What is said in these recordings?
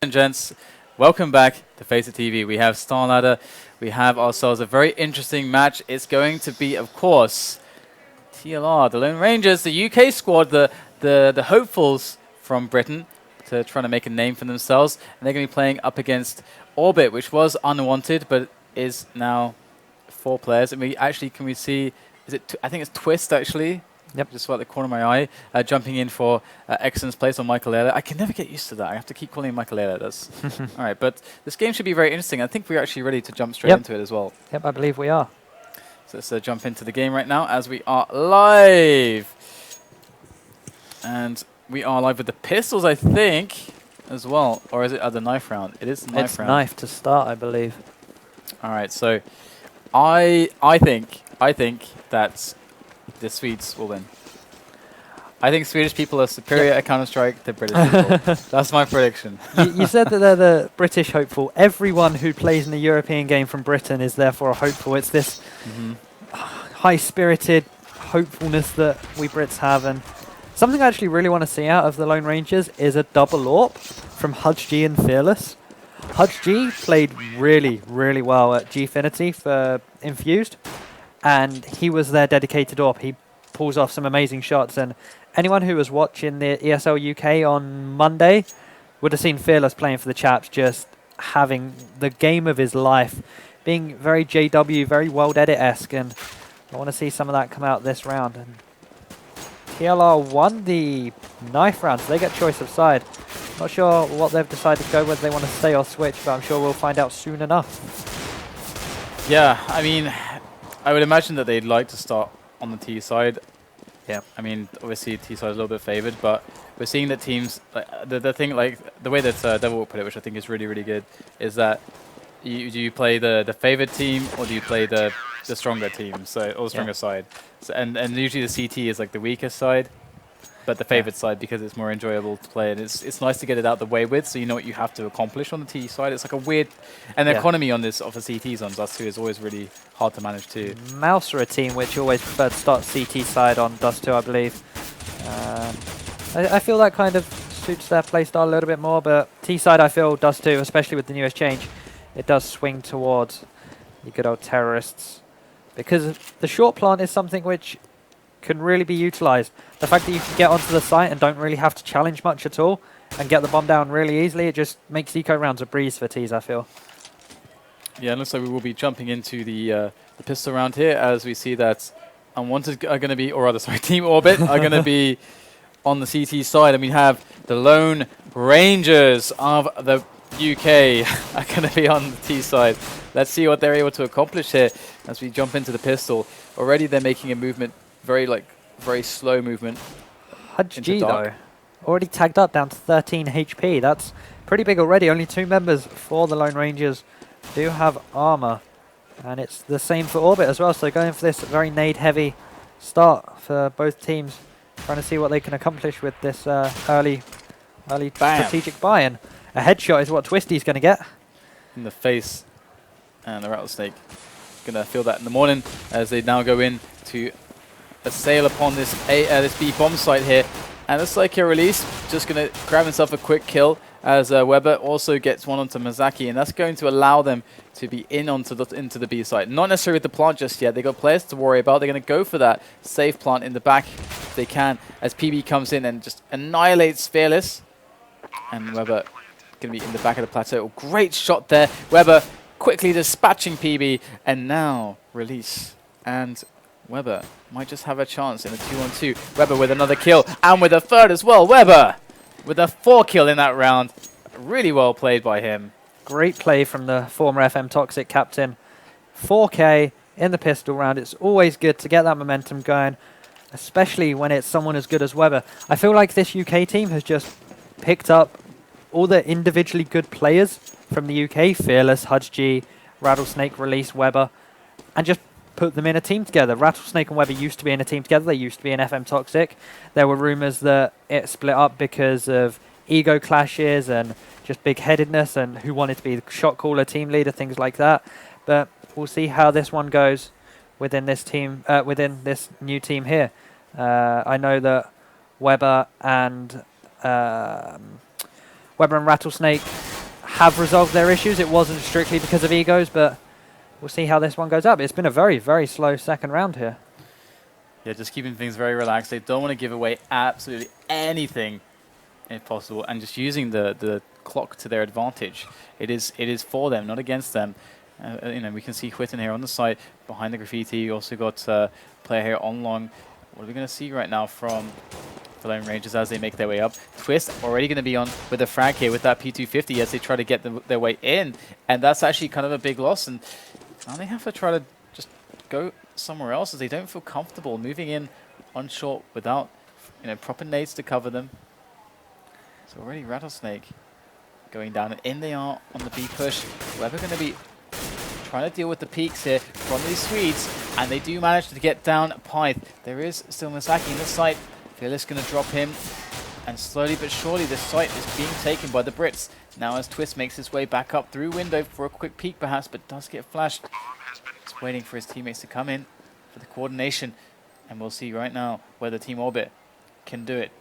And gents, welcome back to Face It TV. We have Star Ladder. We have ourselves a very interesting match. It's going to be, of course, TLR, the Lone Rangers, the UK squad, the hopefuls from Britain, to trying to make a name for themselves. And they're going to be playing up against Orbit, which was unwanted, but is now 4 players. And we actually, can we see, is it? I think it's Twist actually. Yep. Just about the corner of my eye, jumping in for excellence place on Michael Ayla. I can never get used to that. I have to keep calling him Michael Ayla. That's all right. But this game should be very interesting. I think we're actually ready to jump straight into it as well. Yep, I believe we are. So let's jump into the game right now as we are live. And we are live with the pistols, I think, as well. Or is it the knife round? It is the knife round. It's knife to start, I believe. All right. So I think that the Swedes will win. I think Swedish people are superior at Counter-Strike to British people. That's my prediction. You said that they're the British hopeful. Everyone who plays in a European game from Britain is therefore a hopeful. It's this high-spirited hopefulness that we Brits have. And something I actually really want to see out of the Lone Rangers is a double AWP from HUDG and Fearless. HUDG played really, really well at Gfinity for Infused. And he was their dedicated AWP. He pulls off some amazing shots. And anyone who was watching the ESL UK on Monday would have seen Fearless playing for the chaps, just having the game of his life, being very JW, very World Edit-esque. And I want to see some of that come out this round. And TLR won the knife round, so they get choice of side. Not sure what they've decided to go, whether they want to stay or switch, but I'm sure we'll find out soon enough. Yeah, I mean, I would imagine that they'd like to start on the T side. Yeah. I mean, obviously T side is a little bit favored, but we're seeing that teams, the thing, like the way that Devil will put it, which I think is really, really good, is that do you play the favored team or do you play the stronger team, or the stronger side? So, and usually the CT is like the weakest side, but the favored side because it's more enjoyable to play, and it's nice to get it out the way with, so you know what you have to accomplish on the T side. It's like a weird, and the economy on this of the CTs on Dust 2 is always really hard to manage too. Mouse are a team which always prefer to start CT side on Dust 2, I believe. I feel that kind of suits their playstyle a little bit more, but T side I feel Dust 2, especially with the newest change, it does swing towards the good old terrorists, because the short plant is something which can really be utilized. The fact that you can get onto the site and don't really have to challenge much at all and get the bomb down really easily, it just makes eco rounds a breeze for T's, I feel. Yeah, it looks like we will be jumping into the pistol round here as we see that Unwanted are going to be, or rather, sorry, Team Orbit are going to be on the CT side, and we have the Lone Rangers of the UK are going to be on the T side. Let's see what they're able to accomplish here as we jump into the pistol. Already they're making a movement, very slow movement. HUDG though, already tagged up down to 13 HP. That's pretty big already. Only 2 members for the Lone Rangers do have armor. And it's the same for Orbit as well. So going for this very nade-heavy start for both teams. Trying to see what they can accomplish with this early strategic buy-in. A headshot is what Twisty's going to get. In the face. And the Rattlesnake going to feel that in the morning as they now go in to assail upon this B bomb site here. And looks like a release. Just going to grab himself a quick kill as Weber also gets one onto Mazaki. And that's going to allow them to be into the B site. Not necessarily with the plant just yet. They got players to worry about. They're going to go for that safe plant in the back if they can, as PB comes in and just annihilates Fearless. And Weber going to be in the back of the plateau. Great shot there. Weber quickly dispatching PB, and now release. And Weber might just have a chance in a 2-on-2. Weber with another kill, and with a third as well. Weber with a 4 kill in that round. Really well played by him. Great play from the former FM Toxic captain. 4K in the pistol round. It's always good to get that momentum going, especially when it's someone as good as Weber. I feel like this UK team has just picked up all the individually good players from the UK, Fearless, HUDG, Rattlesnake, Release, Weber, and just put them in a team together. Rattlesnake and Weber used to be in a team together. They used to be in FM Toxic. There were rumors that it split up because of ego clashes and just big-headedness and who wanted to be the shot caller, team leader, things like that. But we'll see how this one goes within this team, within this new team here. I know that Weber and Rattlesnake have resolved their issues. It wasn't strictly because of egos, but we'll see how this one goes up. It's been a very, very slow second round here. Yeah, just keeping things very relaxed. They don't want to give away absolutely anything if possible, and just using the clock to their advantage. It is for them, not against them. You know, we can see Whitten here on the side behind the graffiti. You also got player here on long. What are we going to see right now from the Lone Rangers as they make their way up? Twist already going to be on with a frag here with that P250 as they try to get their way in, and that's actually kind of a big loss. And now they have to try to just go somewhere else as they don't feel comfortable moving in on short without, you know, proper nades to cover them. So already Rattlesnake going down, and in they are on the B push. Weber going to be trying to deal with the peaks here from these Swedes, and they do manage to get down Pyth. There is still Misaki in the site. Fearless going to drop him, and slowly but surely this site is being taken by the Brits. Now as Twist makes his way back up through window for a quick peek perhaps, but does get flashed. Just waiting for his teammates to come in for the coordination, and we'll see right now whether Team Orbit can do it.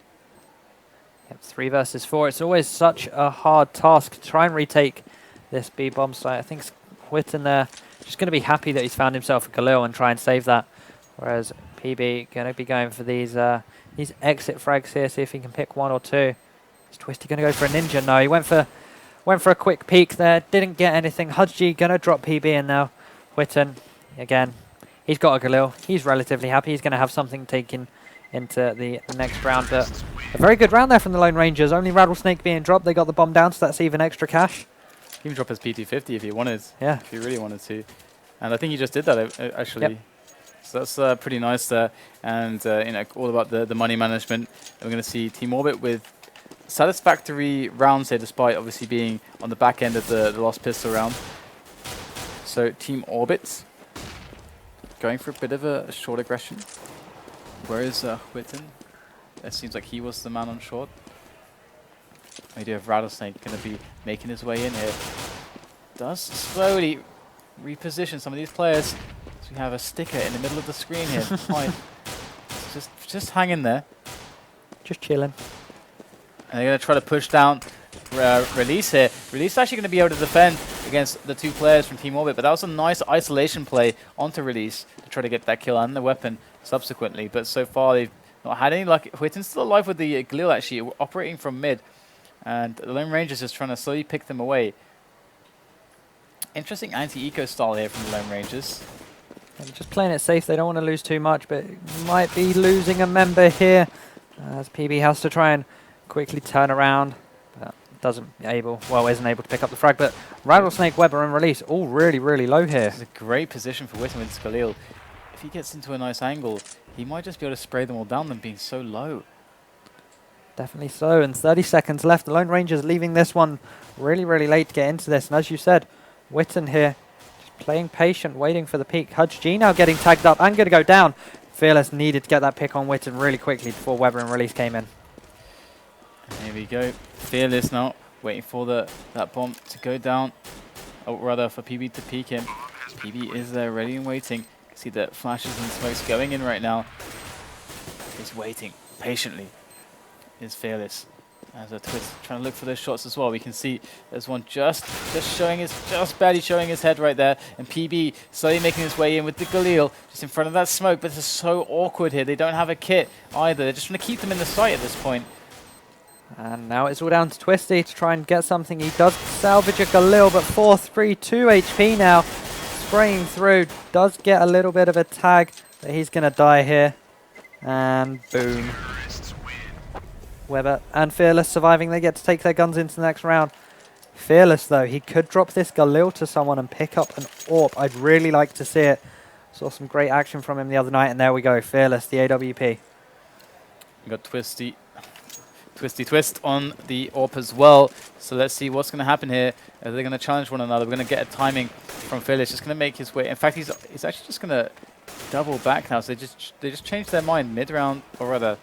Yep, 3 versus 4. It's always such a hard task to try and retake this B bomb site. I think Whitten there just going to be happy that he's found himself a Galil and try and save that. Whereas PB going to be going for these exit frags here, see if he can pick 1 or 2. Is Twisty going to go for a ninja? No, he went for a quick peek there, didn't get anything. Hudgy going to drop PB in now. Whitten, again, he's got a Galil. He's relatively happy. He's going to have something taken into the next round, but a very good round there from the Lone Rangers. Only Rattlesnake being dropped. They got the bomb down, so that's even extra cash. You can drop his PT50 if you wanted. Yeah. If you really wanted to. And I think he just did that, actually. Yep. So that's pretty nice there. And, you know, all about the money management. And we're going to see Team Orbit with satisfactory rounds here, despite obviously being on the back end of the lost pistol round. So Team Orbit going for a bit of a short aggression. Where is Whitten? It seems like he was the man on short. We do have Rattlesnake going to be making his way in here. Does slowly reposition some of these players. So we have a sticker in the middle of the screen here. Fine. Just hang in there. Just chilling. And they're going to try to push down Release here. Release is actually going to be able to defend against the 2 players from Team Orbit, but that was a nice isolation play onto Release to try to get that kill and the weapon subsequently. But so far they've not had any luck. Whitten's still alive with the Galil actually, operating from mid. And the Lone Rangers just trying to slowly pick them away. Interesting anti-eco style here from the Lone Rangers. And just playing it safe, they don't want to lose too much, but might be losing a member here. As PB has to try and quickly turn around. But isn't able to pick up the frag. But Rattlesnake, Weber and Release all really, really low here. This is a great position for Whitten with Galil. If he gets into a nice angle, he might just be able to spray them all down, them being so low. Definitely so, and 30 seconds left. The Lone Rangers leaving this one really, really late to get into this. And as you said, Whitten here just playing patient, waiting for the peak. Hudge G now getting tagged up and going to go down. Fearless needed to get that pick on Whitten really quickly before Weber and Release came in. And here we go. Fearless now waiting for that bomb to go down. Or rather for PB to peek him. PB is there ready and waiting. See the flashes and smokes going in right now. He's waiting patiently. Is Fearless as a Twist trying to look for those shots as well. We can see there's one just barely showing his head right there, and PB slowly making his way in with the Galil just in front of that smoke. But it's so awkward here. They don't have a kit either. They're just trying to keep them in the sight at this point. And now it's all down to Twisty to try and get something. He does salvage a Galil, but 4-3, 2 HP now. Spraying through, does get a little bit of a tag, but he's going to die here. And boom. Weber and Fearless surviving. They get to take their guns into the next round. Fearless, though, he could drop this Galil to someone and pick up an AWP. I'd really like to see it. Saw some great action from him the other night, and there we go. Fearless, the AWP. We got Twisty Twist on the AWP as well. So let's see what's going to happen here. They're going to challenge one another. We're going to get a timing from Fearless. Just going to make his way. In fact, he's actually just going to double back now. So they just changed their mind mid-round, or rather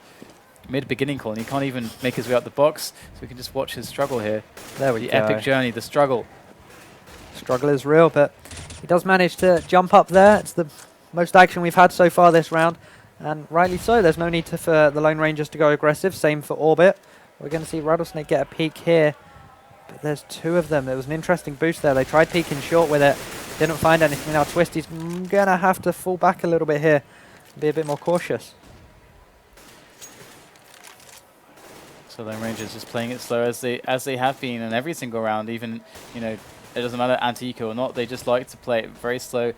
mid-beginning call, and he can't even make his way out the box. So we can just watch his struggle here. There we go. The epic journey, the struggle. Struggle is real, but he does manage to jump up there. It's the most action we've had so far this round, and rightly so. There's no need for the Lone Rangers to go aggressive. Same for Orbit. We're going to see Rattlesnake get a peek here. But there's two of them. It was an interesting boost there. They tried peeking short with it. Didn't find anything. Now Twisty's going to have to fall back a little bit here. Be a bit more cautious. So Lone Rangers just playing it slow as they have been in every single round. Even, you know, it doesn't matter anti-eco or not. They just like to play it very slow.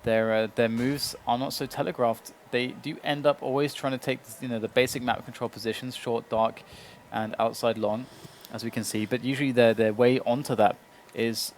Their moves are not so telegraphed. They do end up always trying to take, you know, the basic map control positions, short, dark, and outside long, as we can see. But usually their way onto that is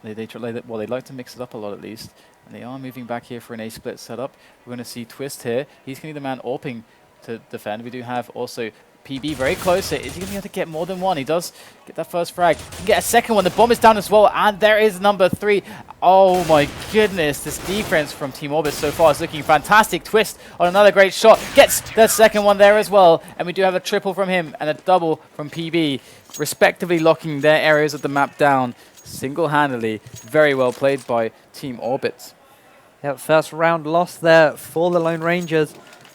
they like to mix it up a lot at least. And they are moving back here for an A-split setup. We're going to see Twist here. He's going to be the man AWPing to defend. We do have also PB very close. Is he going to be able to get more than one? He does get that first frag. He can get a second one. The bomb is down as well. And there is number 3. Oh my goodness. This defense from Team Orbit so far is looking fantastic. Twist on another great shot. Gets the second one there as well. And we do have a triple from him and a double from PB, respectively locking their areas of the map down single-handedly. Very well played by Team Orbit. Yep, first round loss there for the Lone Rangers.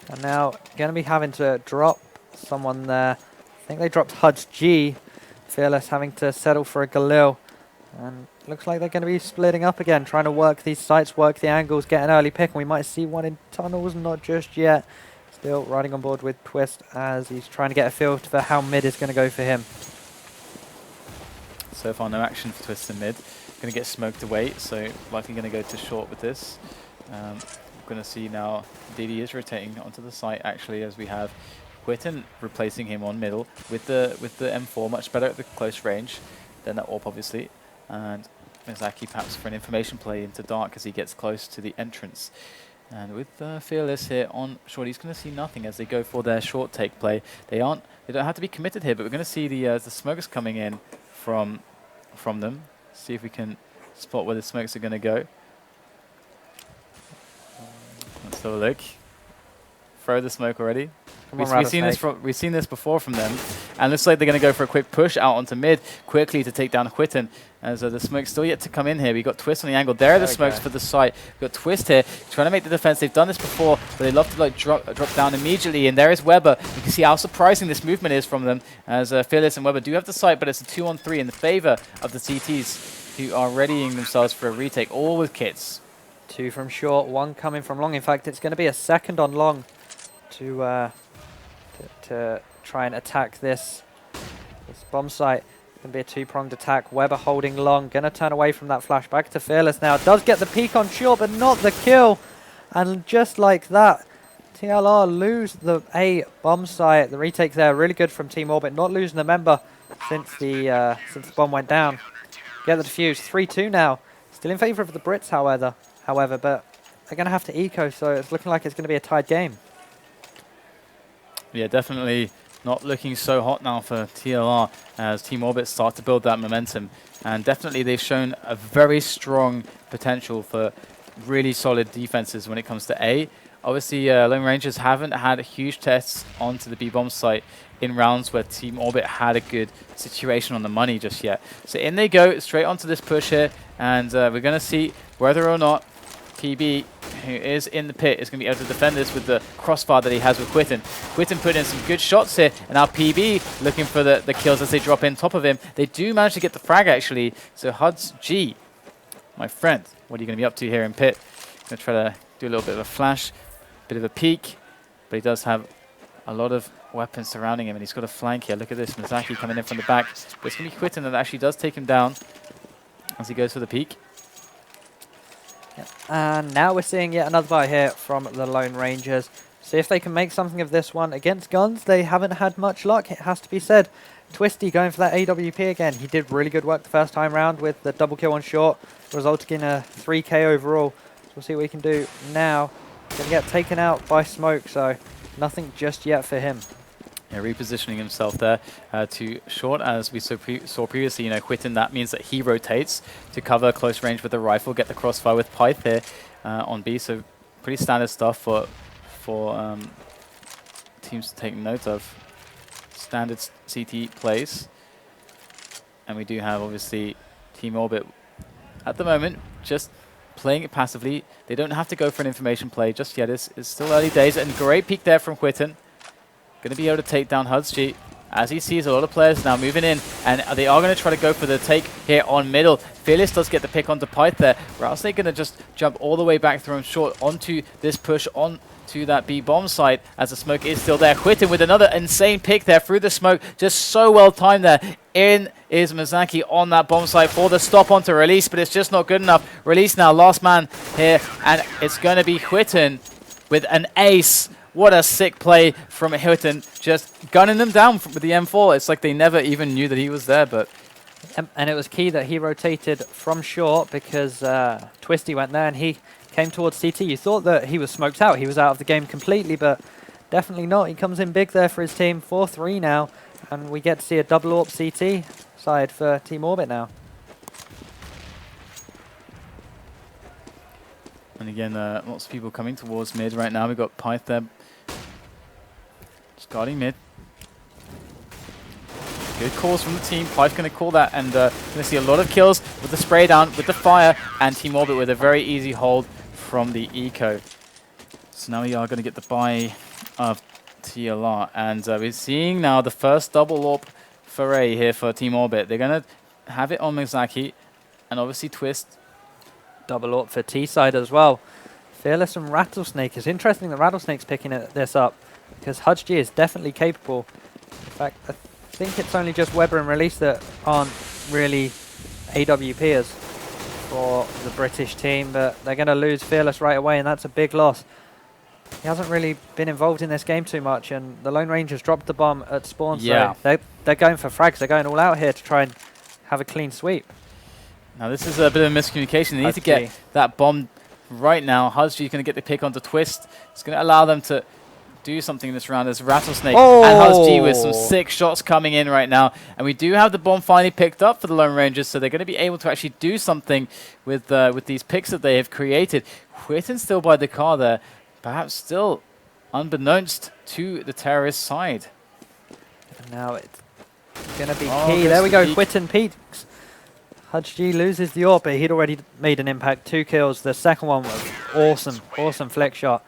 And now going to be having to drop someone there. I think they dropped Hud's G. Fearless having to settle for a Galil. And looks like they're going to be splitting up again, trying to work these sites, work the angles, get an early pick. And we might see one in tunnels, not just yet. Still riding on board with Twist as he's trying to get a feel for how mid is going to go for him. So far, no action for Twist in mid. Going to get smoked away, so likely going to go to short with this. Going to see now DD is rotating onto the site actually, as we have Quitten replacing him on middle with the M4, much better at the close range than that AWP obviously, and Mizaki perhaps for an information play into dark as he gets close to the entrance. And with Fearless here on short, he's going to see nothing as they go for their short take play. They don't have to be committed here, but we're going to see the smokes coming in from them. See if we can spot where the smokes are going to go. Let's have a look. Throw the smoke already. We've seen this before from them, and looks like they're going to go for a quick push out onto mid quickly to take down Quitten. As the smoke's still yet to come in here. We got Twist on the angle. There are the smokes for the site. We've got Twist here trying to make the defense. They've done this before, but they love to like drop down immediately. And there is Weber. You can see how surprising this movement is from them. As Fearless and Weber do have the site, but it's a 2-on-3 in the favor of the CTs, who are readying themselves for a retake, all with kits. 2 from short, 1 coming from long. In fact, it's going to be a second on long to try and attack this bomb site. It's going to be a 2-pronged attack. Weber holding long. Going to turn away from that flash. Back to Fearless now. Does get the peek on short, but not the kill. And just like that, TLR lose the A bomb site. The retake there, really good from Team Orbit. Not losing a member since the bomb went down. Get the defuse. 3-2 now. Still in favor of the Brits, however, but they're going to have to eco, so it's looking like it's going to be a tied game. Yeah, definitely not looking so hot now for TLR as Team Orbit start to build that momentum. And definitely they've shown a very strong potential for really solid defenses when it comes to A. Obviously, Lone Rangers haven't had huge tests onto the B-bomb site in rounds where Team Orbit had a good situation on the money just yet. So in they go, straight onto this push here, and we're going to see whether or not PB, who is in the pit, is going to be able to defend this with the crossfire that he has with Quitten. Quitten put in some good shots here, and now PB looking for the kills as they drop in top of him. They do manage to get the frag, actually. So Hud's G, my friend, what are you going to be up to here in pit? Going to try to do a little bit of a flash, bit of a peek, but he does have a lot of weapons surrounding him, and he's got a flank here. Look at this, Mizaki coming in from the back. But it's going to be Quitten that actually does take him down as he goes for the peek. Yep. And now we're seeing yet another buy here from the Lone Rangers. See if they can make something of this one. Against guns, they haven't had much luck, it has to be said. Twisty going for that AWP again. He did really good work the first time round with the double kill on short, resulting in a 3k overall. So we'll see what he can do now. Going to get taken out by smoke, so nothing just yet for him. Yeah, repositioning himself there to short, as we saw previously. You know, Quitten, that means that he rotates to cover close range with the rifle, get the crossfire with Pyth here on B. So pretty standard stuff for teams to take note of. Standard CT plays. And we do have, obviously, Team Orbit at the moment just playing it passively. They don't have to go for an information play just yet. It's still early days, and great peek there from Quitten. Going to be able to take down Hud's G as he sees a lot of players now moving in, and they are going to try to go for the take here on middle. Fearless does get the pick onto Pyth there. Rattlesnake going to just jump all the way back, throw him short onto this push on to that B bomb site as the smoke is still there. Quitting with another insane pick there through the smoke, just so well timed there. In is Mizaki on that bomb site for the stop onto Release, but it's just not good enough. Release now, last man here, and it's going to be Quitten with an ace. What a sick play from Quitten, just gunning them down with the M4. It's like they never even knew that he was there, but... And it was key that he rotated from short because Twisty went there and he came towards CT. You thought that he was smoked out. He was out of the game completely, but definitely not. He comes in big there for his team. 4-3 now. And we get to see a double AWP CT side for Team Orbit now. And again, lots of people coming towards mid right now. We've got Pyth there. Just guarding mid. Good calls from the team. Pyth going to call that, and going to see a lot of kills with the spray down, with the fire, and Team Orbit with a very easy hold from the eco. So now we are going to get the buy of TLR, and we're seeing now the first double AWP foray here for Team Orbit. They're going to have it on Mizaki, and obviously Twist. Double AWP for T-side as well. Fearless and Rattlesnake. It's interesting that Rattlesnake's picking this up, because HUDG is definitely capable. In fact, I think it's only just Weber and Release that aren't really AWPers for the British team, but they're going to lose Fearless right away, and that's a big loss. He hasn't really been involved in this game too much, and the Lone Rangers dropped the bomb at spawn, so they're going for frags. They're going all out here to try and have a clean sweep. Now this is a bit of a miscommunication. They need to get that bomb right now. HUDG is going to get the pick onto Twist. It's going to allow them to do something in this round as Rattlesnake and HUDG with some sick shots coming in right now. And we do have the bomb finally picked up for the Lone Rangers, so they're going to be able to actually do something with these picks that they have created. Quitten's still by the car there, perhaps still unbeknownst to the terrorist side. And now it's going to be key. There we go, Quitten peaks. HUDG loses the AWP, but he'd already made an impact. 2 kills. The second one was awesome, awesome flick shot.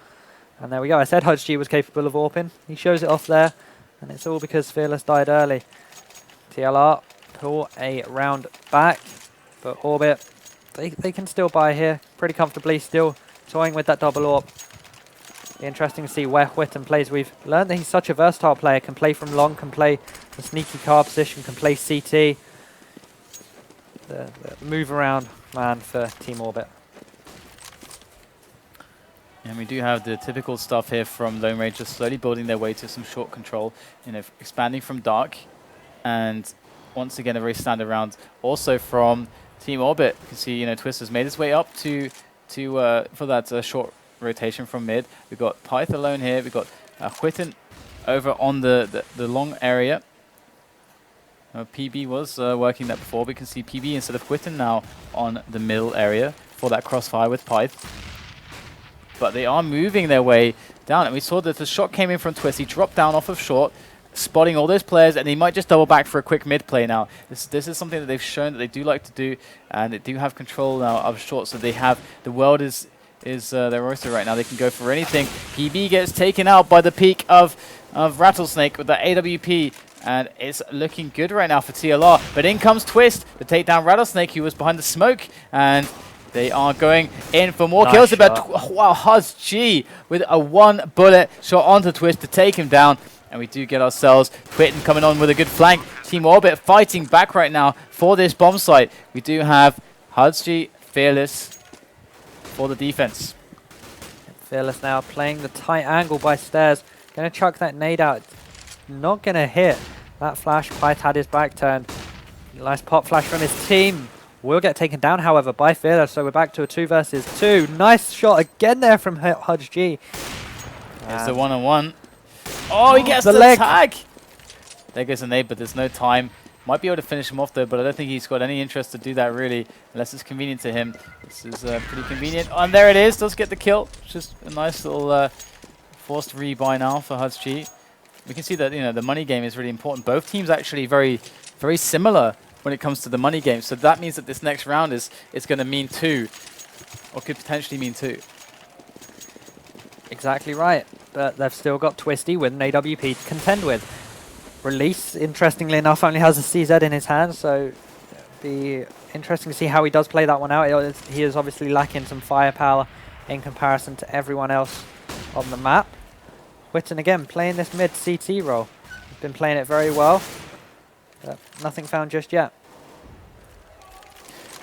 And there we go. I said HUDG was capable of AWPing. He shows it off there, and it's all because Fearless died early. TLR pull a round back, but Orbit, they can still buy here pretty comfortably, still toying with that double AWP. Interesting to see where Quitten plays. We've learned that he's such a versatile player, can play from long, can play the sneaky car position, can play CT. The move around man for Team Orbit. And we do have the typical stuff here from Lone Rangers slowly building their way to some short control, expanding from dark. And once again, a very standard round. Also from Team Orbit, you can see, Twist has made his way up for that short rotation from mid. We've got Pyth alone here. We've got Quitten over on the long area. PB was working that before. We can see PB instead of Quitten now on the middle area for that crossfire with Pyth. But they are moving their way down, and we saw that the shot came in from Twist. He dropped down off of short, spotting all those players, and he might just double back for a quick mid play now. This is something that they've shown that they do like to do, and they do have control now of short, so they have the world is their oyster right now. They can go for anything. PB gets taken out by the peak of Rattlesnake with the AWP, and it's looking good right now for TLR. But in comes Twist to take down Rattlesnake, who was behind the smoke, and they are going in for more kills. Wow, HUDG with a 1 bullet shot onto Twist to take him down. And we do get ourselves Quitten coming on with a good flank. Team Orbit fighting back right now for this bomb site. We do have HUDG, Fearless for the defense. Fearless now playing the tight angle by stairs. Going to chuck that nade out. Not going to hit. That flash, Pyth had his back turned. Nice pop flash from his team. Will get taken down, however, by Fearless, so we're back to a 2 versus 2. Nice shot again there from HUDG. It's the 1-on-1. Oh, he gets the tag! There goes the nade, but there's no time. Might be able to finish him off, though, but I don't think he's got any interest to do that, really, unless it's convenient to him. This is pretty convenient. Oh, and there it is. Does get the kill. Just a nice little forced rebuy now for HUDG. We can see that, the money game is really important. Both teams actually very, very similar when it comes to the money game. So that means that this next round is going to mean 2, or could potentially mean 2. Exactly right. But they've still got Twisty with an AWP to contend with. Release, interestingly enough, only has a CZ in his hand, so it'll be interesting to see how he does play that one out. He is obviously lacking some firepower in comparison to everyone else on the map. Witten again playing this mid CT role. He's been playing it very well, but nothing found just yet.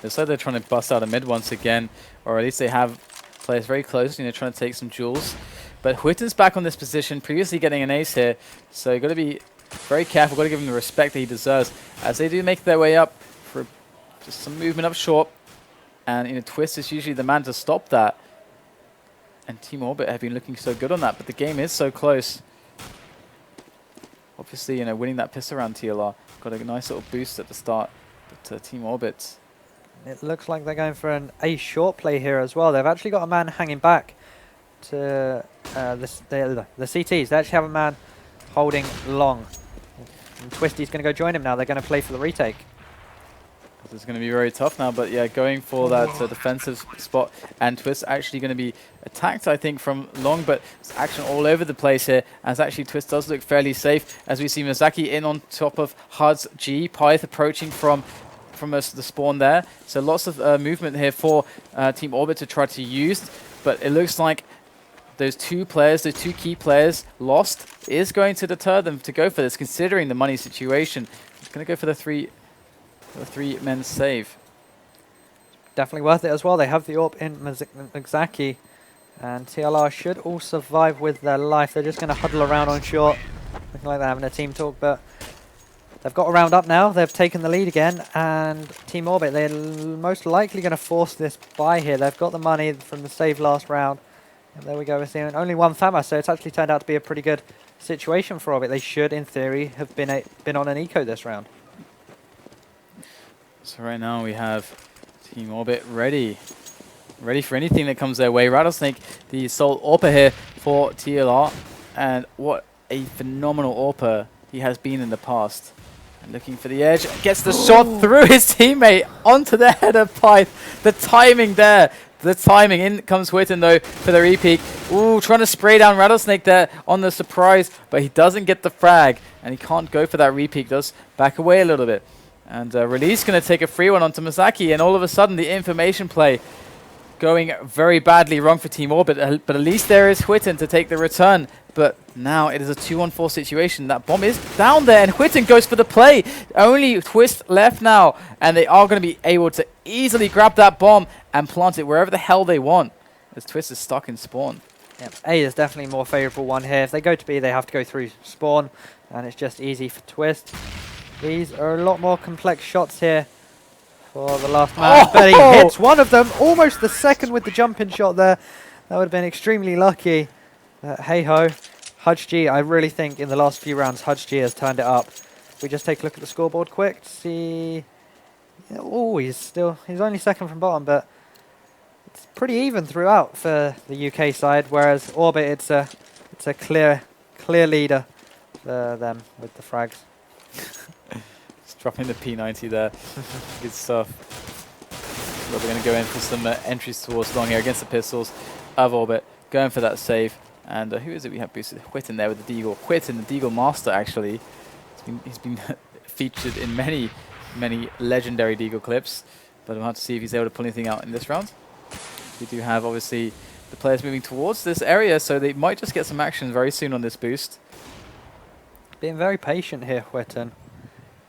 Looks like they're trying to bust out a mid once again, or at least they have players very close, trying to take some jewels. But Witten's back on this position, previously getting an ace here, so you've got to be very careful, got to give him the respect that he deserves, as they do make their way up for just some movement up short. And Twist is usually the man to stop that. And Team Orbit have been looking so good on that, but the game is so close. Obviously, winning that pistol round, TLR got a nice little boost at the start, but Team Orbit. It looks like they're going for an ace short play here as well. They've actually got a man hanging back to the CTs. They actually have a man holding long. And Twisty's going to go join him now. They're going to play for the retake. This is going to be very tough now, but yeah, going for that defensive spot. And Twist actually going to be attacked, I think, from long, but it's action all over the place here, as actually Twist does look fairly safe, as we see Mizaki in on top of Hud's G. Pyth approaching from the spawn there. So lots of movement here for Team Orbit to try to use, but it looks like those two key players lost is going to deter them to go for this, considering the money situation. It's going to go for the three men save. Definitely worth it as well. They have the AWP in Mizaki, and TLR should all survive with their life. They're just going to huddle around on short, looking like they're having a team talk, but they've got a round up now. They've taken the lead again, and Team Orbit, they're most likely going to force this buy here. They've got the money from the save last round. And there we go, we're seeing only one FAMA, so it's actually turned out to be a pretty good situation for Orbit. They should, in theory, have been on an eco this round. So right now we have Team Orbit ready for anything that comes their way. Rattlesnake, the sole AWPer here for TLR, and what a phenomenal AWPer he has been in the past. And looking for the edge, gets the shot through his teammate onto the head of Pyth. The timing there. The timing. In comes Witten though for the repeat. Ooh, trying to spray down Rattlesnake there on the surprise, but he doesn't get the frag, and he can't go for that repeat. Does back away a little bit. And Release going to take a free one onto Mizaki, and all of a sudden the information play going very badly wrong for Team Orbit, but at least there is Witten to take the return. But now it is a 2-on-4 situation. That bomb is down there, and Witten goes for the play. Only Twist left now, and they are going to be able to easily grab that bomb and plant it wherever the hell they want, as Twist is stuck in spawn. Yep. A is definitely more favourable one here. If they go to B, they have to go through spawn, and it's just easy for Twist. These are a lot more complex shots here for the last man, but he hits one of them, almost the second with the jump-in shot there. That would have been extremely lucky. Hey-ho. Hudge G, I really think in the last few rounds, Hudge G has turned it up. We just take a look at the scoreboard quick to see. Oh, he's only second from bottom, but it's pretty even throughout for the UK side, whereas Orbit, it's a clear leader for them with the frags. Just dropping the P90 there. Good stuff. Well, we're going to go in for some entries towards long here against the pistols of Orbit. Going for that save. And who is it we have boosted? Witten there with the Deagle. Witten, the Deagle master, actually. He's been featured in many legendary Deagle clips. But we'll have to see if he's able to pull anything out in this round. We do have, obviously, the players moving towards this area, so they might just get some action very soon on this boost. Being very patient here, Witten.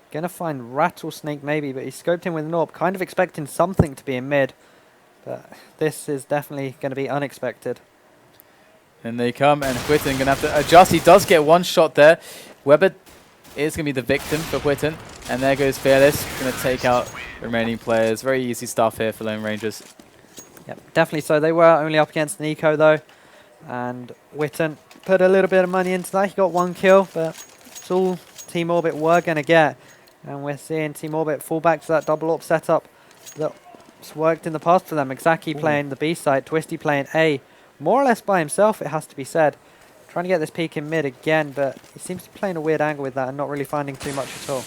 Gonna find Rattlesnake maybe, but he scoped in with an AWP, kind of expecting something to be in mid. But this is definitely going to be unexpected. And they come, and Witten going to have to adjust. He does get one shot there. Weber is going to be the victim for Witten. And there goes Fearless, going to take out the remaining players. Very easy stuff here for Lone Rangers. Yep, definitely so. They were only up against an eco though. And Witten put a little bit of money into that. He got one kill, but it's all Team Orbit were going to get. And we're seeing Team Orbit fall back to that double AWP setup that's worked in the past for them. Mizaki playing the B side, Twisty playing A. More or less by himself, it has to be said. Trying to get this peek in mid again, but he seems to be playing a weird angle with that and not really finding too much at all.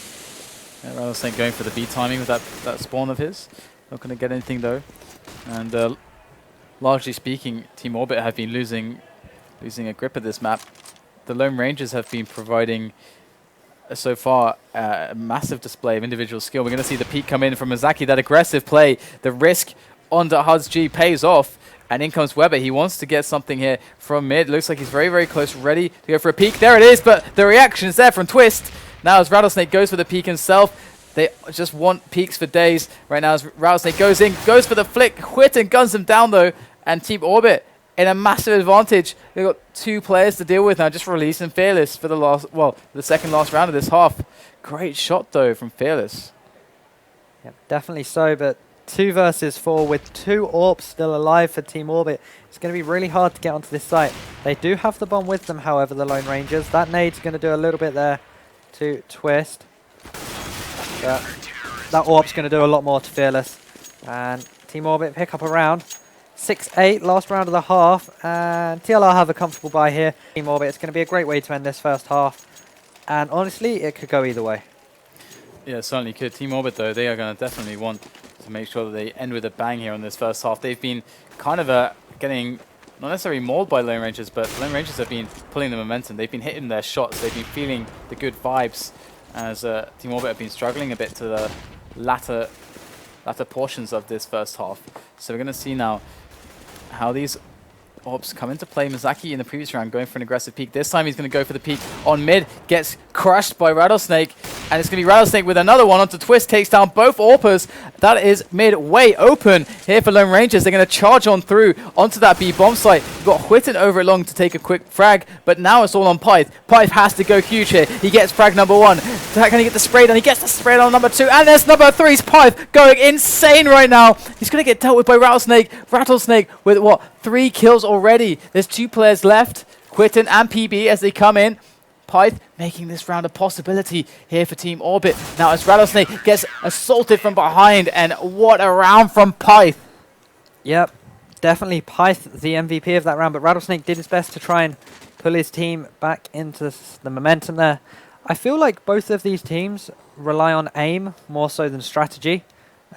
Yeah, Rattlesnake going for the B timing with that spawn of his. Not going to get anything though. And largely speaking, Team Orbit have been losing a grip of this map. The Lone Rangers have been providing so far, a massive display of individual skill. We're going to see the peak come in from Mizaki. That aggressive play, the risk onto HudsG pays off. And in comes Weber. He wants to get something here from mid. Looks like he's very, very close, ready to go for a peek. There it is, but the reaction is there from Twist. Now as Rattlesnake goes for the peek himself, they just want peeks for days. Right now as Rattlesnake goes in, goes for the flick. Quitten guns him down though, and Team Orbit in a massive advantage. They've got 2 players to deal with now, just releasing Fearless for the second last round of this half. Great shot though from Fearless. Yep, definitely so, but 2 versus 4 with 2 AWPs still alive for Team Orbit. It's going to be really hard to get onto this site. They do have the bomb with them, however, the Lone Rangers. That nade's going to do a little bit there to Twist. But that AWP's going to do a lot more to Fearless. And Team Orbit pick up a round. 6-8, last round of the half. And TLR have a comfortable bye here. Team Orbit, it's going to be a great way to end this first half. And honestly, it could go either way. Yeah, it certainly could. Team Orbit, though, they are going to definitely want to make sure that they end with a bang here on this first half. They've been kind of getting, not necessarily mauled by Lone Rangers, but Lone Rangers have been pulling the momentum. They've been hitting their shots. They've been feeling the good vibes as Team Orbit have been struggling a bit to the latter portions of this first half. So we're going to see now how these AWPs come into play. Mizaki in the previous round going for an aggressive peek. This time he's going to go for the peek on mid. Gets crushed by Rattlesnake. And it's going to be Rattlesnake with another one onto Twist. Takes down both AWPers. That is mid way open here for Lone Rangers. They're going to charge on through onto that B bomb site. You've got Whitten over it long to take a quick frag. But now it's all on Pyth. Pyth has to go huge here. He gets frag number 1. Can he get the spray done? He gets the spray on number 2. And there's number 3's Pyth going insane right now. He's going to get dealt with by Rattlesnake. Rattlesnake with what? 3 kills already. There's 2 players left. Quitten and PB as they come in. Pyth making this round a possibility here for Team Orbit. Now as Rattlesnake gets assaulted from behind, and what a round from Pyth. Yep, definitely Pyth the MVP of that round, but Rattlesnake did his best to try and pull his team back into the momentum there. I feel like both of these teams rely on aim more so than strategy.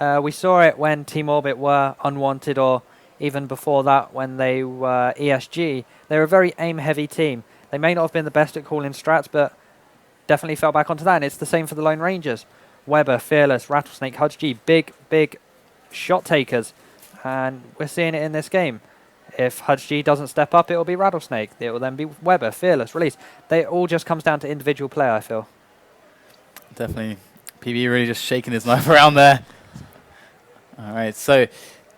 We saw it when Team Orbit were unwanted, or even before that when they were ESG. They were a very aim-heavy team. They may not have been the best at calling strats, but definitely fell back onto that. And it's the same for the Lone Rangers. Weber, Fearless, Rattlesnake, HudsG, big shot takers. And we're seeing it in this game. If HudsG doesn't step up, it will be Rattlesnake. It will then be Weber, Fearless, Release. It all just comes down to individual play, I feel. Definitely. PB really just shaking his knife around there. All right, so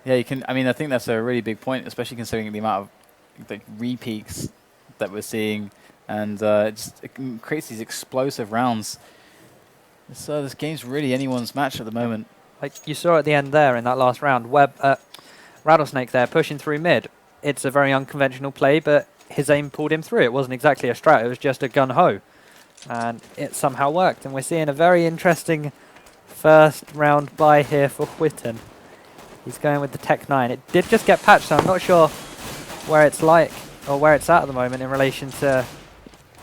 yeah, you can. I mean, I think that's a really big point, especially considering the amount of the re-peaks that we're seeing, and it creates these explosive rounds. So this game's really anyone's match at the moment. Like you saw at the end there in that last round, Rattlesnake there pushing through mid. It's a very unconventional play, but his aim pulled him through. It wasn't exactly a strat, it was just a gun-ho. And it somehow worked, and we're seeing a very interesting first round bye here for Whitten. He's going with the Tech 9. It did just get patched, so I'm not sure where it's like, or where it's at the moment in relation to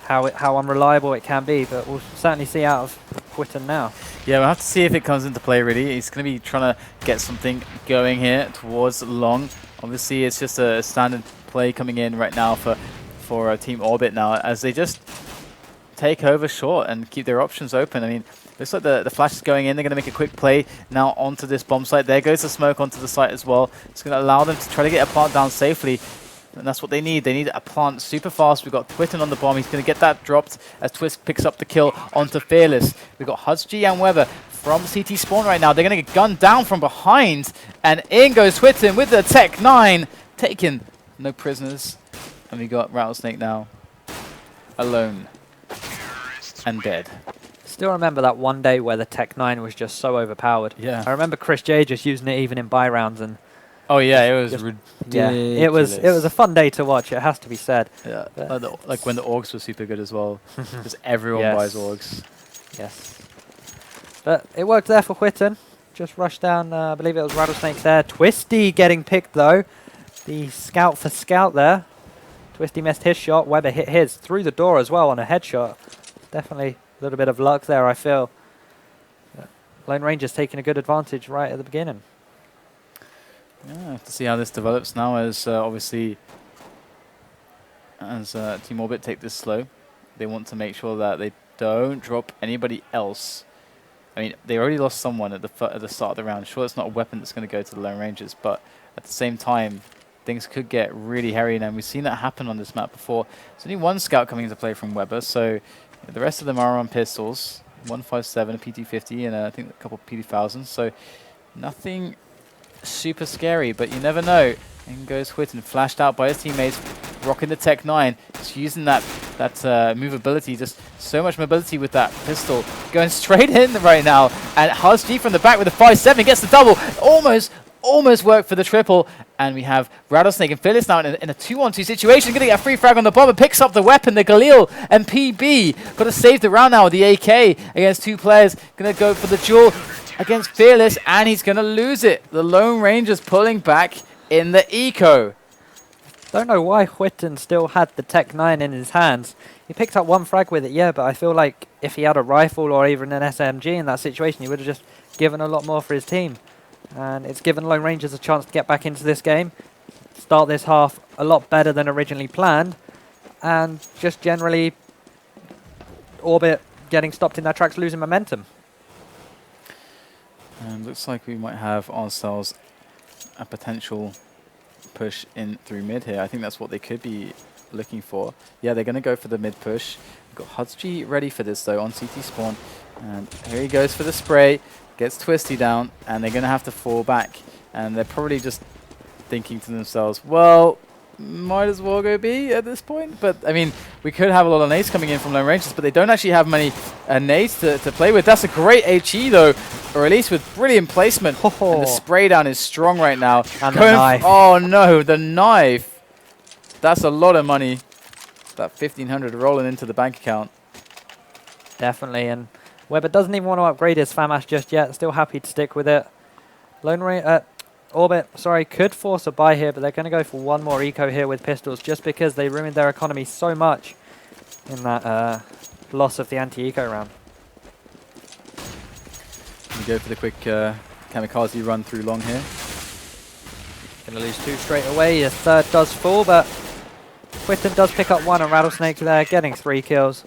how unreliable it can be, but we'll certainly see out of Whitten now. Yeah, we'll have to see if it comes into play really. He's going to be trying to get something going here towards long. Obviously, it's just a standard play coming in right now for Team Orbit now, as they just take over short and keep their options open. I mean, looks like the flash is going in. They're going to make a quick play now onto this bomb site. There goes the smoke onto the site as well. It's going to allow them to try to get a plant down safely. And that's what they need. They need a plant super fast. We've got Twitten on the bomb. He's going to get that dropped as Twist picks up the kill onto Fearless. We've got HudsG and Weber from CT spawn right now. They're going to get gunned down from behind. And in goes Twitten with the Tech 9. Taken. No prisoners. And we got Rattlesnake now alone and dead. Still remember that one day where the Tech 9 was just so overpowered. Yeah. I remember Chris J just using it even in buy rounds, and oh yeah, it was ridiculous. Yeah, it was a fun day to watch. It has to be said. Yeah, like when the Orgs were super good as well, because everyone buys Orgs. Yes, but it worked there for Whitten. Just rushed down. I believe it was Rattlesnake there. Twisty getting picked though. The scout for scout there. Twisty missed his shot. Weber hit his through the door as well on a headshot. Definitely a little bit of luck there, I feel. Lone Ranger's taking a good advantage right at the beginning. Yeah, I have to see how this develops now, as obviously as Team Orbit take this slow. They want to make sure that they don't drop anybody else. I mean, they already lost someone at the start of the round. Sure, it's not a weapon that's going to go to the Lone Rangers, but at the same time, things could get really hairy, and we've seen that happen on this map before. There's only one scout coming into play from Weber, so the rest of them are on pistols. 157, a PT50, and I think a couple of PT1000s, so nothing super scary, but you never know. In goes Whitten, flashed out by his teammates, rocking the Tech 9, just using that movability, just so much mobility with that pistol, going straight in right now, and HusG from the back with a 5-7 gets the double, almost worked for the triple, and we have Rattlesnake and Phyllis now in a 2-on-2 situation, gonna get a free frag on the bomber, picks up the weapon, the Galil, and PB, gotta save the round now with the AK against 2 players, gonna go for the duel against Fearless, and he's gonna lose it. The Lone Rangers pulling back in the eco. Don't know why Whitten still had the Tech 9 in his hands. He picked up 1 frag with it, yeah, but I feel like if he had a rifle or even an SMG in that situation, he would have just given a lot more for his team. And it's given Lone Rangers a chance to get back into this game, start this half a lot better than originally planned, and just generally Orbit getting stopped in their tracks, losing momentum. And looks like we might have ourselves a potential push in through mid here. I think that's what they could be looking for. Yeah, they're going to go for the mid push. We've got HusG ready for this though on CT spawn. And here he goes for the spray. Gets Twisty down, and they're going to have to fall back. And they're probably just thinking to themselves, well, might as well go B at this point. But, I mean, we could have a lot of nades coming in from Lone Rangers, but they don't actually have many nades to play with. That's a great HE, though, or at least with brilliant placement. And the spray down is strong right now. And the knife. Oh, no, the knife. That's a lot of money. That 1,500 rolling into the bank account. Definitely, and Weber doesn't even want to upgrade his FAMAS just yet. Still happy to stick with it. Orbit, sorry, could force a buy here, but they're going to go for 1 more eco here with pistols just because they ruined their economy so much in that loss of the anti-eco round. We go for the quick kamikaze run through long here. Going to lose 2 straight away. His third does fall, but Whitten does pick up 1 and Rattlesnake there, getting 3 kills.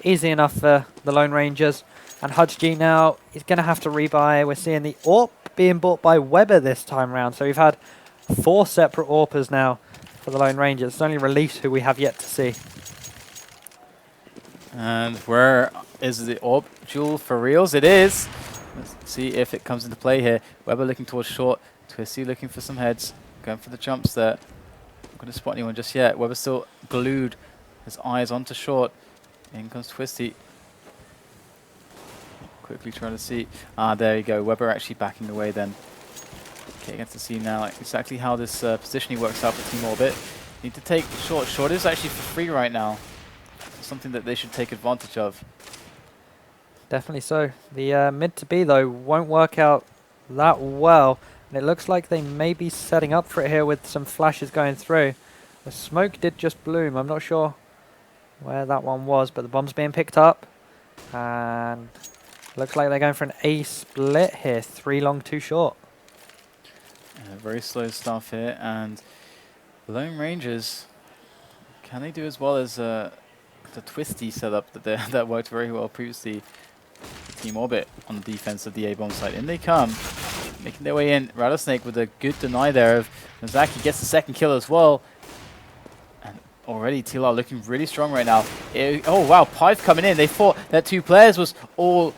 Easy enough for the Lone Rangers. And HusG now is going to have to rebuy. We're seeing the AWP being bought by Weber this time round. So we've had 4 separate AWPers now for the Lone Rangers. It's only Release who we have yet to see. And where is the AWP duel for reals? It is. Let's see if it comes into play here. Weber looking towards short. Twisty looking for some heads. Going for the jumps there. Not going to spot anyone just yet. Weber still glued his eyes onto short. In comes Twisty. Quickly trying to see. Ah, there you go. Weber actually backing away then. Okay, gets to see now exactly how this positioning works out for Team Orbit. Need to take short. Short is actually for free right now. Something that they should take advantage of. Definitely so. The mid to B, though, won't work out that well. And it looks like they may be setting up for it here with some flashes going through. The smoke did just bloom. I'm not sure where that one was, but the bomb's being picked up. And looks like they're going for an A split here. 3 long, 2 short. Very slow stuff here. And Lone Rangers, can they do as well as the Twisty setup that worked very well previously? Team Orbit on the defense of the A-bomb site. In they come, making their way in. Rattlesnake with a good deny there of Nozaki gets the 2nd kill as well. And already TLR looking really strong right now. Oh wow, Pyth coming in. They thought that 2 players was all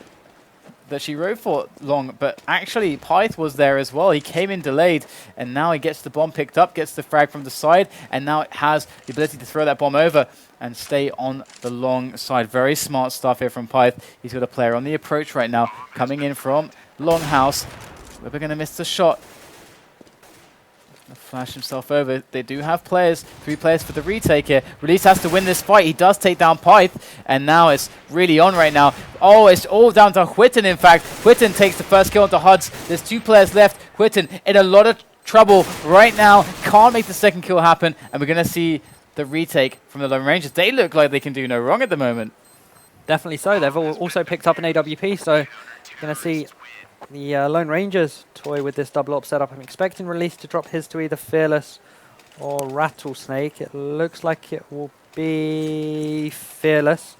that she rode for long, but actually Pyth was there as well. He came in delayed, and now he gets the bomb picked up, gets the frag from the side, and now it has the ability to throw that bomb over and stay on the long side. Very smart stuff here from Pyth. He's got a player on the approach right now, coming in from Longhouse. We're going to miss the shot. Flash himself over. They do have players, 3 players for the retake here. Release has to win this fight. He does take down Pyth, and now it's really on right now. Oh, it's all down to Whitten, in fact. Whitten takes the first kill onto Huds. There's 2 players left. Whitten in a lot of trouble right now. Can't make the 2nd kill happen, and we're going to see the retake from the Lone Rangers. They look like they can do no wrong at the moment. Definitely so. They've also picked up an AWP, so going to see the Lone Rangers toy with this double op setup. I'm expecting Release to drop his to either Fearless or Rattlesnake. It looks like it will be Fearless.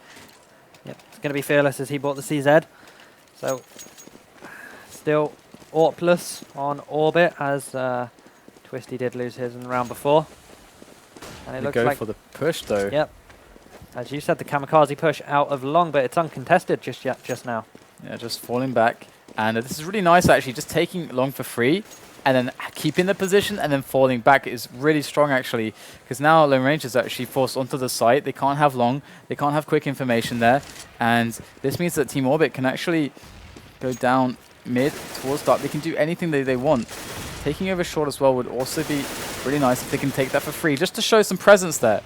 Yep, going to be Fearless as he bought the CZ. So still AWPless on Orbit as Twisty did lose his in the round before. And it looks go like for the push though. Yep. As you said, the kamikaze push out of long, but it's uncontested just now. Yeah, just falling back. And this is really nice actually, just taking long for free and then keeping the position and then falling back is really strong actually, because now Lone Ranger's actually forced onto the site. They can't have long, they can't have quick information there, and this means that Team Orbit can actually go down mid towards dark. They can do anything they want. Taking over short as well would also be really nice if they can take that for free, just to show some presence there.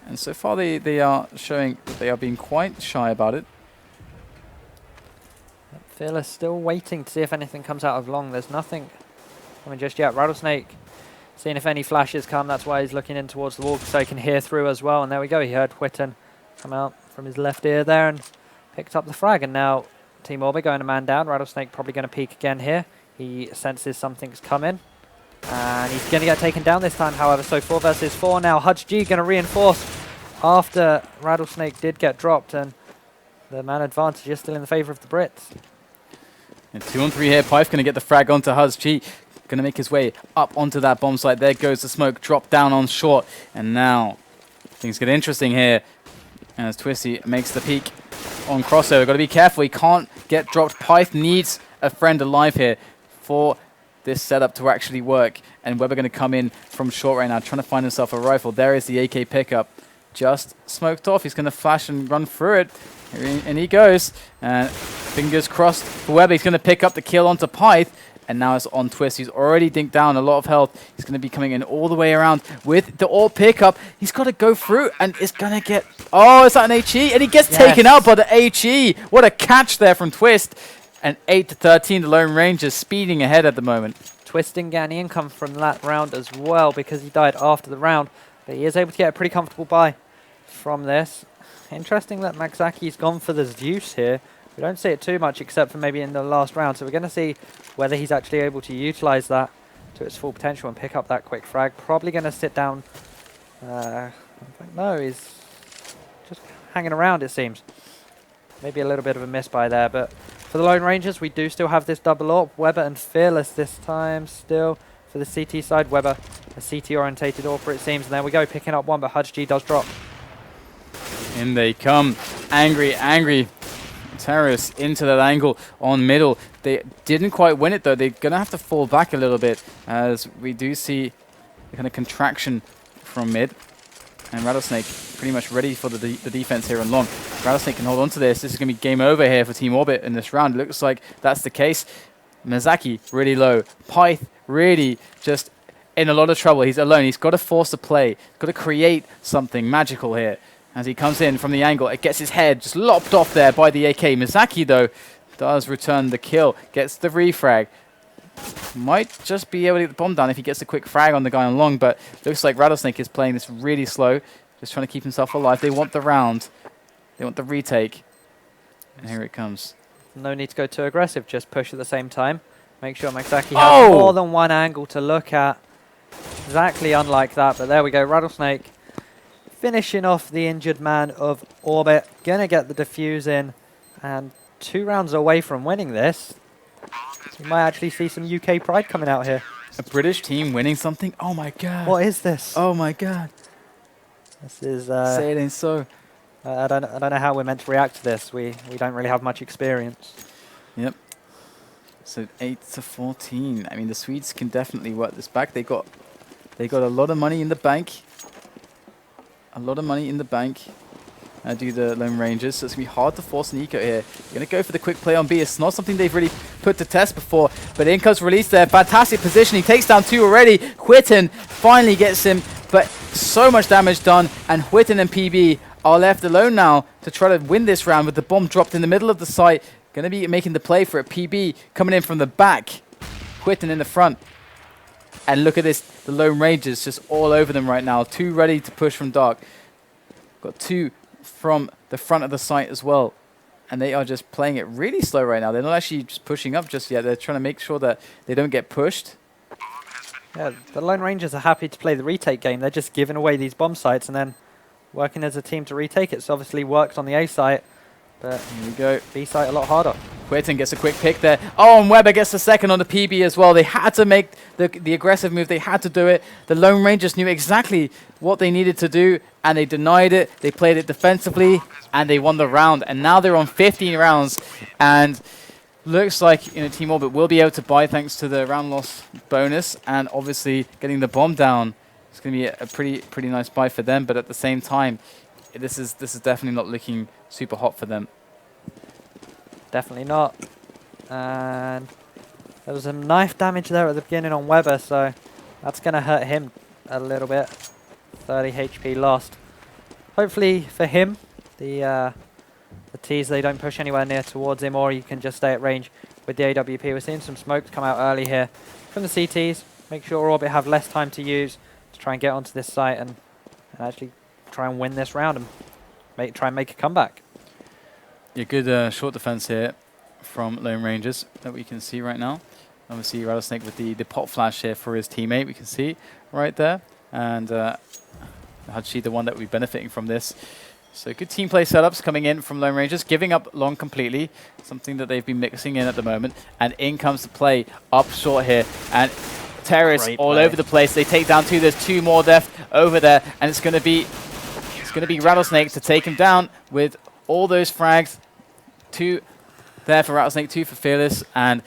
And so far they are showing that they are being quite shy about it. Fearless still waiting to see if anything comes out of long. There's nothing coming just yet. Rattlesnake seeing if any flashes come. That's why he's looking in towards the wall so he can hear through as well. And there we go. He heard Whitten come out from his left ear there and picked up the frag. And now Team Orbit going a man down. Rattlesnake probably going to peek again here. He senses something's coming. And he's going to get taken down this time, however. So 4 versus 4 now. Hutch G going to reinforce after Rattlesnake did get dropped. And the man advantage is still in the favor of the Brits. And 2 on 3 here. Pyth going to get the frag onto Hutch G. Going to make his way up onto that bomb site. There goes the smoke. Drop down on short. And now things get interesting here as Twisty makes the peek on crossover. Got to be careful. He can't get dropped. Pyth needs a friend alive here for this setup to actually work. And Weber going to come in from short right now, trying to find himself a rifle. There is the AK pickup. Just smoked off. He's going to flash and run through it. And he goes. And fingers crossed for Weber. He's going to pick up the kill onto Pyth. And now it's on Twist. He's already dinked down a lot of health. He's going to be coming in all the way around with the AWP pickup. He's got to go through and it's going to get... Oh, is that an HE? And he gets taken out by the HE. What a catch there from Twist. And 8-13, the Lone Rangers speeding ahead at the moment. Twist didn't get any income from that round as well because he died after the round. But he is able to get a pretty comfortable buy from this. Interesting that Maxaki's gone for the Zeus here. We don't see it too much except for maybe in the last round. So we're going to see whether he's actually able to utilize that to its full potential and pick up that quick frag. Probably going to sit down. No, he's just hanging around, it seems. Maybe a little bit of a miss by there. But for the Lone Rangers, we do still have this double AWP. Weber and Fearless this time still for the CT side. Weber, a CT-orientated AWPer, it seems. And there we go, picking up one, but Hutch G does drop. In they come. Angry, angry terrorists into that angle on middle. They didn't quite win it though. They're going to have to fall back a little bit as we do see the kind of contraction from mid. And Rattlesnake pretty much ready for the defense here on long. Rattlesnake can hold on to this. This is going to be game over here for Team Orbit in this round. It looks like that's the case. Mizaki really low. Pyth really just in a lot of trouble. He's alone. He's got to force the play. Got to create something magical here. As he comes in from the angle, it gets his head just lopped off there by the AK. Mizaki, though, does return the kill. Gets the refrag. Might just be able to get the bomb down if he gets the quick frag on the guy on long, but looks like Rattlesnake is playing this really slow. Just trying to keep himself alive. They want the round. They want the retake. And here it comes. No need to go too aggressive. Just push at the same time. Make sure Maxaki has more than one angle to look at. Exactly unlike that, but there we go. Rattlesnake finishing off the injured man of Orbit. Gonna get the defuse in. And 2 rounds away from winning this. We might actually see some UK pride coming out here. A British team winning something? Oh my god. What is this? Oh my god. This is... Say it ain't so. I don't know how we're meant to react to this. We don't really have much experience. Yep. So 8-14. I mean, the Swedes can definitely work this back. They got a lot of money in the bank. A lot of money in the bank. Do the Lone Rangers, so it's going to be hard to force an eco here. You're going to go for the quick play on B. It's not something they've really put to test before, but in comes release there. Fantastic position. He takes down 2 already. Whitten finally gets him, but so much damage done, and Whitten and PB are left alone now to try to win this round with the bomb dropped in the middle of the site. Going to be making the play for it. PB coming in from the back. Whitten in the front. And look at this. The Lone Rangers just all over them right now. 2 ready to push from dark. Got 2 from the front of the site as well. And they are just playing it really slow right now. They're not actually just pushing up just yet. They're trying to make sure that they don't get pushed. Yeah, the Lone Rangers are happy to play the retake game. They're just giving away these bomb sites and then working as a team to retake it. So obviously worked on the A site. But Here we go. B site a lot harder. Quirton gets a quick pick there. Oh, and Weber gets the second on the PB as well. They had to make the aggressive move. They had to do it. The Lone Rangers knew exactly what they needed to do, and they denied it. They played it defensively, and they won the round. And now they're on 15 rounds, and looks like Team Orbit will be able to buy thanks to the round loss bonus, and obviously getting the bomb down. It's going to be a pretty nice buy for them. But at the same time, this is definitely not looking super hot for them. Definitely not. And there was some knife damage there at the beginning on Weber, so that's going to hurt him a little bit. 30 HP lost. Hopefully for him, the T's, they don't push anywhere near towards him, or you can just stay at range with the AWP. We're seeing some smokes come out early here from the CTs. Make sure Orbit have less time to use to try and get onto this site and actually try and win this round and try and make a comeback. Yeah, good short defense here from Lone Rangers that we can see right now. Obviously, Rattlesnake with the pop flash here for his teammate, we can see right there. And Hachi, the one that will be benefiting from this. So good team play setups coming in from Lone Rangers, giving up long completely, something that they've been mixing in at the moment. And in comes the play up short here. And terrorists all over the place. They take down two. There's two more left over there. And it's going to be Rattlesnake to take him down with all those frags. 2 there for Rattlesnake, 2 for Fearless, and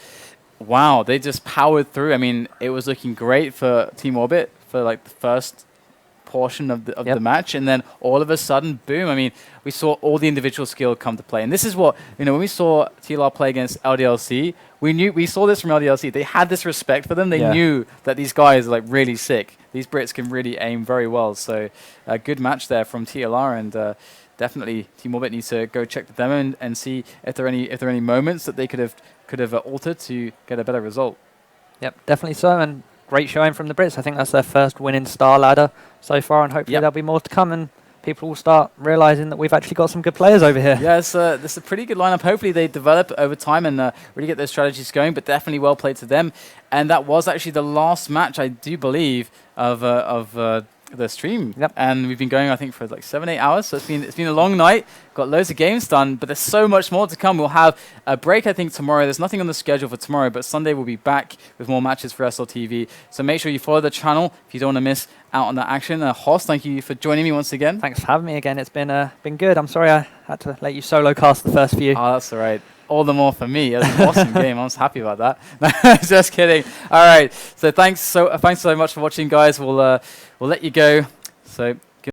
wow, they just powered through. I mean, it was looking great for Team Orbit for like the first portion of the match, and then all of a sudden, boom. I mean, we saw all the individual skill come to play, and this is what, when we saw TLR play against LDLC, we saw this from LDLC. They had this respect for them. They knew that these guys are like really sick. These Brits can really aim very well. So a good match there from TLR, and definitely Team Orbit needs to go check the demo and see if there are any moments that they could have altered to get a better result. Yep, definitely so, and great showing from the Brits. I think that's their first win in Star Ladder so far, and hopefully there'll be more to come, and people will start realizing that we've actually got some good players over here. Yeah, it's a pretty good lineup. Hopefully they develop over time and really get those strategies going, but definitely well played to them. And that was actually the last match, I do believe, of the stream. And we've been going, I think, for like 7-8 hours, so it's been a long night. Got loads of games done, but there's so much more to come. We'll have a break, I think, tomorrow. There's nothing on the schedule for tomorrow, but Sunday we'll be back with more matches for SLTV. So make sure you follow the channel if you don't want to miss out on that action. Hoss, thank you for joining me once again. Thanks for having me again. It's been good. I'm sorry I had to let you solo cast the first few. Oh, that's all right. All the more for me. It was an awesome game. I was happy about that. Just kidding. All right. So thanks so much for watching, guys. We'll let you go. So